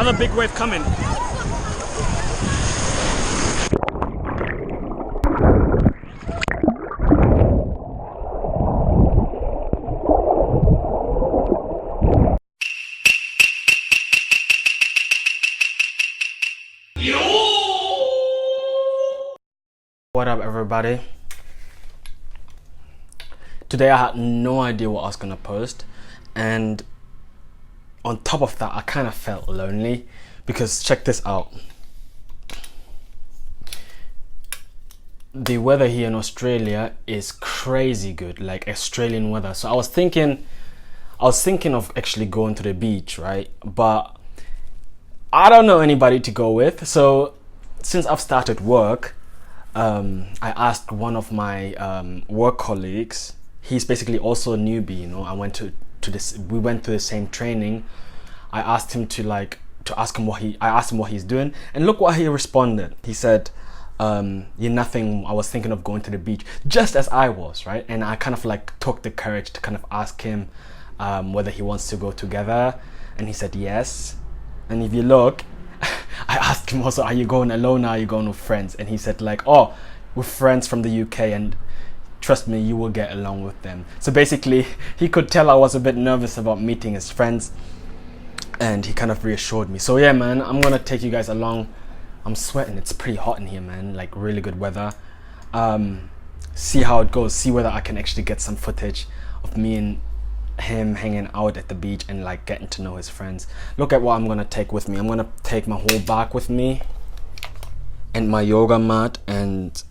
another big wave coming. What up, everybody? Today I had no idea what I was gonna post, and on top of that I kind of felt lonely because check this out. The weather here in Australia is crazy good, like Australian weather. So I was thinking of actually going to the beach, right? But I don't know anybody to go with. So since I've started work, I asked one of my work colleagues. He's basically also a newbie, you know. We went to the same training. I asked him I asked him what he's doing, and look what he responded. He said, "You're nothing. I was thinking of going to the beach," just as I was, right? And I kind of like took the courage to kind of ask him whether he wants to go together, and he said yes. And if you look, I asked him also, are you going alone or are you going with friends? And he said like, oh, with friends from the UK, and trust me, you will get along with them. So basically, he could tell I was a bit nervous about meeting his friends, and he kind of reassured me. So yeah, man, I'm gonna take you guys along. I'm sweating, it's pretty hot in here, man, like really good weather. See how it goes, see whether I can actually get some footage of me and him hanging out at the beach and like getting to know his friends. Look at what I'm gonna take with me. I'm gonna take my whole bag with me and my yoga mat, and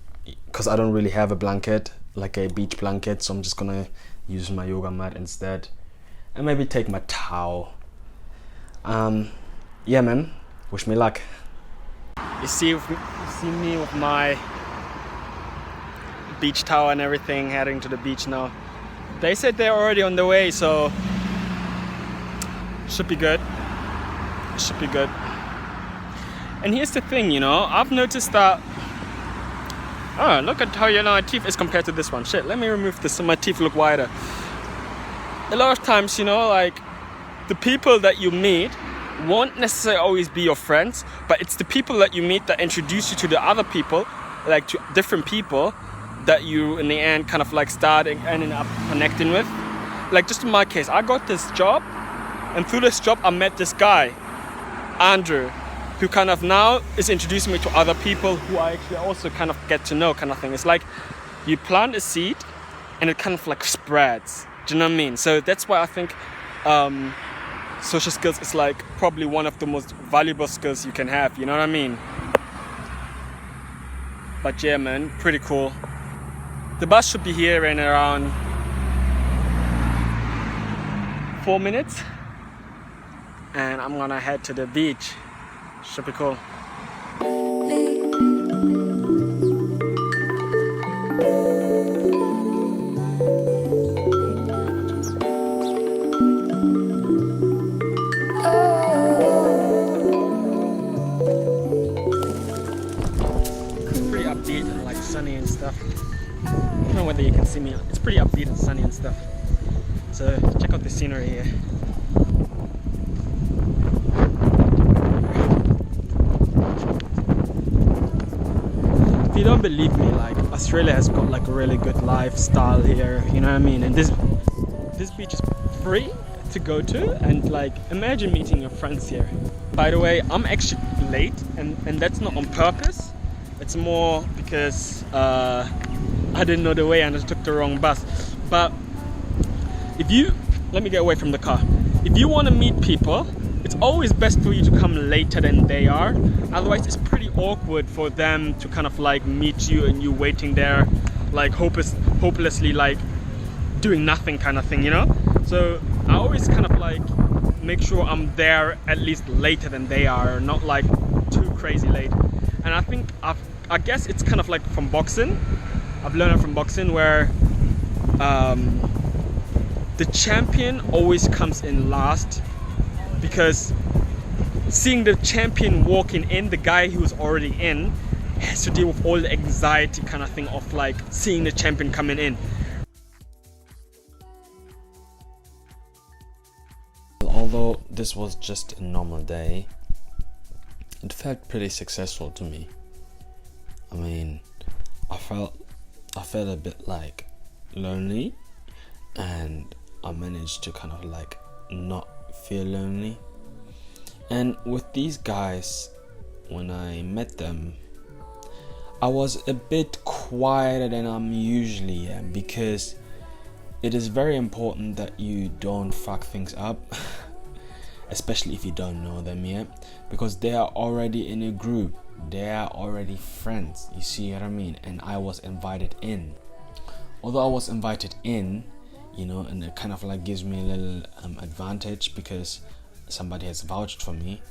because I don't really have a blanket, like a beach blanket, so I'm just gonna use my yoga mat instead, and maybe take my towel. Yeah, man, wish me luck. You see me with my beach towel and everything, heading to the beach now. They said they're already on the way, so should be good. Should be good. And here's the thing, you know, I've noticed that. Oh, look at how, you know, my teeth is compared to this one. Shit, let me remove this so my teeth look wider. A lot of times, you know, like the people that you meet won't necessarily always be your friends, but it's the people that you meet that introduce you to the other people, like to different people, that you in the end kind of like ending up connecting with. Like just in my case, I got this job, and through this job I met this guy, Andrew, who kind of now is introducing me to other people who I actually also kind of get to know, kind of thing. It's like you plant a seed and it kind of like spreads. Do you know what I mean? So that's why I think social skills is like probably one of the most valuable skills you can have, you know what I mean? But yeah, man, pretty cool. The bus should be here in around 4 minutes, and I'm gonna head to the beach. Should be cool. Pretty upbeat and like sunny and stuff. I don't know whether you can see me. It's pretty upbeat and sunny and stuff. So check out the scenery here. If you don't believe me, like Australia has got like a really good lifestyle here, you know what I mean? And this beach is free to go to, and like imagine meeting your friends here. By the way, I'm actually late, and that's not on purpose. It's more because I didn't know the way and I took the wrong bus. But let me get away from the car. If you want to meet people, it's always best for you to come later than they are. Otherwise, it's pretty awkward for them to kind of like meet you and you waiting there, like hopelessly like doing nothing kind of thing, you know? So I always kind of like make sure I'm there at least later than they are, not like too crazy late. And I think I guess it's kind of like from boxing. I've learned it from boxing where the champion always comes in last, because seeing the champion walking in, the guy who's already in has to deal with all the anxiety kind of thing of like seeing the champion coming in. Although this was just a normal day, it felt pretty successful to me. I mean, I felt a bit like lonely, and I managed to kind of like not feel lonely. And with these guys, when I met them, I was a bit quieter than I'm usually am, because it is very important that you don't fuck things up, especially if you don't know them yet, because they are already in a group, they are already friends, you see what I mean? And I was invited in. Although I was invited in, you know, and it kind of like gives me a little advantage because somebody has vouched for me.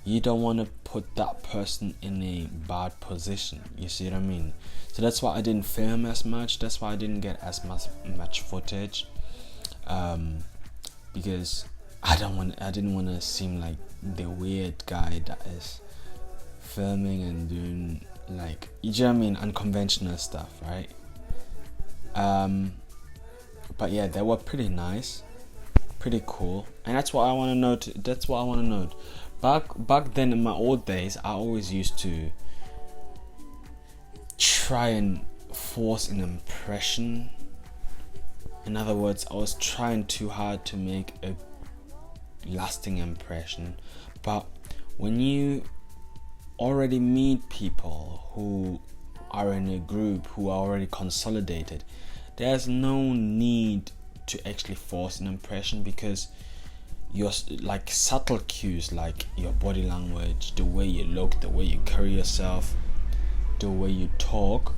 You don't want to put that person in a bad position, you see what I mean? So that's why I didn't film as much, that's why I didn't get as much footage, because I didn't want to seem like the weird guy that is filming and doing, like, you know what I mean, unconventional stuff, right? But yeah, they were pretty nice, pretty cool, and that's what I want to note. Back then in my old days, I always used to try and force an impression. In other words, I was trying too hard to make a lasting impression. But when you already meet people who are in a group, who are already consolidated, there's no need to actually force an impression, because your like subtle cues, like your body language, the way you look, the way you carry yourself, the way you talk,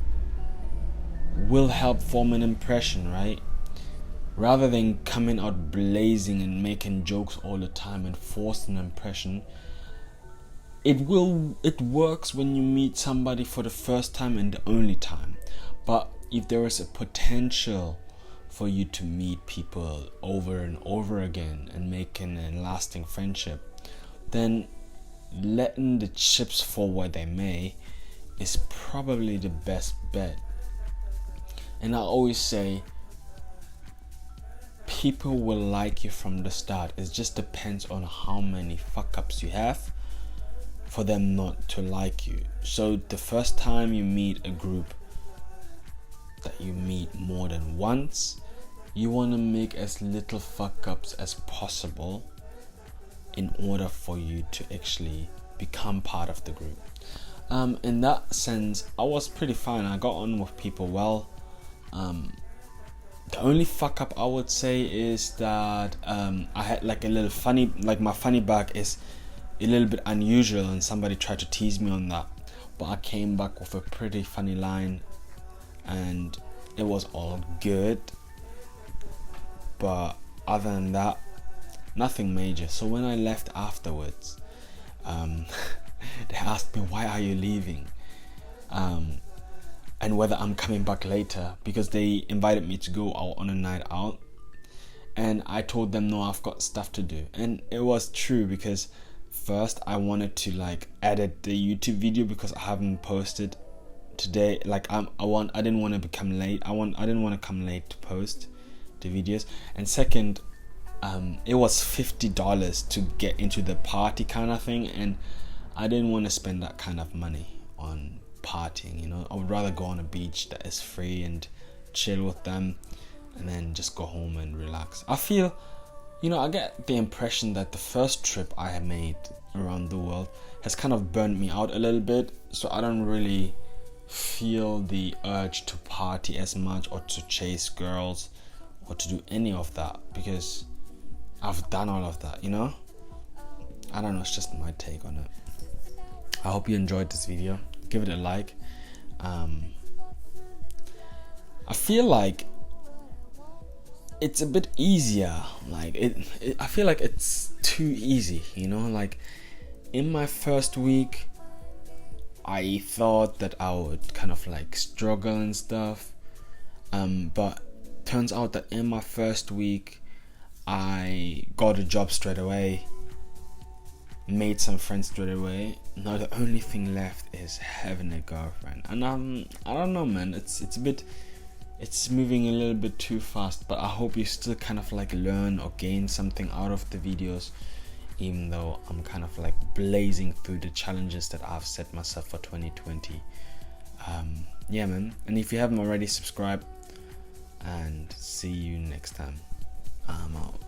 will help form an impression, right? Rather than coming out blazing and making jokes all the time and force an impression, it works when you meet somebody for the first time and the only time. But if there is a potential for you to meet people over and over again and making a lasting friendship, then letting the chips fall where they may is probably the best bet. And I always say, people will like you from the start. It just depends on how many fuck ups you have for them not to like you. So the first time you meet a group that you meet more than once, you want to make as little fuck ups as possible in order for you to actually become part of the group. In that sense, I was pretty fine. I got on with people well. The only fuck up I would say is that I had like a little funny, like my funny back is a little bit unusual, and somebody tried to tease me on that, but I came back with a pretty funny line and it was all good. But other than that, nothing major. So when I left afterwards, they asked me, why are you leaving? And whether I'm coming back later, because they invited me to go out on a night out. And I told them, no, I've got stuff to do. And it was true, because first I wanted to like edit the YouTube video, because I haven't posted today. Like I didn't want to become late. I didn't want to come late to post the videos. And second, it was $50 to get into the party kind of thing, and I didn't want to spend that kind of money on partying, you know. I would rather go on a beach that is free and chill with them, and then just go home and relax. I feel, you know, I get the impression that the first trip I have made around the world has kind of burned me out a little bit, so I don't really feel the urge to party as much or to chase girls or to do any of that, because I've done all of that, you know. I don't know, it's just my take on it. I hope you enjoyed this video. Give it a like. I feel like it's a bit easier. Like I feel like it's too easy, you know. Like in my first week, I thought that I would kind of like struggle and stuff, but turns out that in my first week I got a job straight away, made some friends straight away. Now the only thing left is having a girlfriend, and I don't know, man, it's moving a little bit too fast, but I hope you still kind of like learn or gain something out of the videos, even though I'm kind of like blazing through the challenges that I've set myself for 2020. Yeah, man. And if you haven't already, subscribe, and see you next time. I'm out.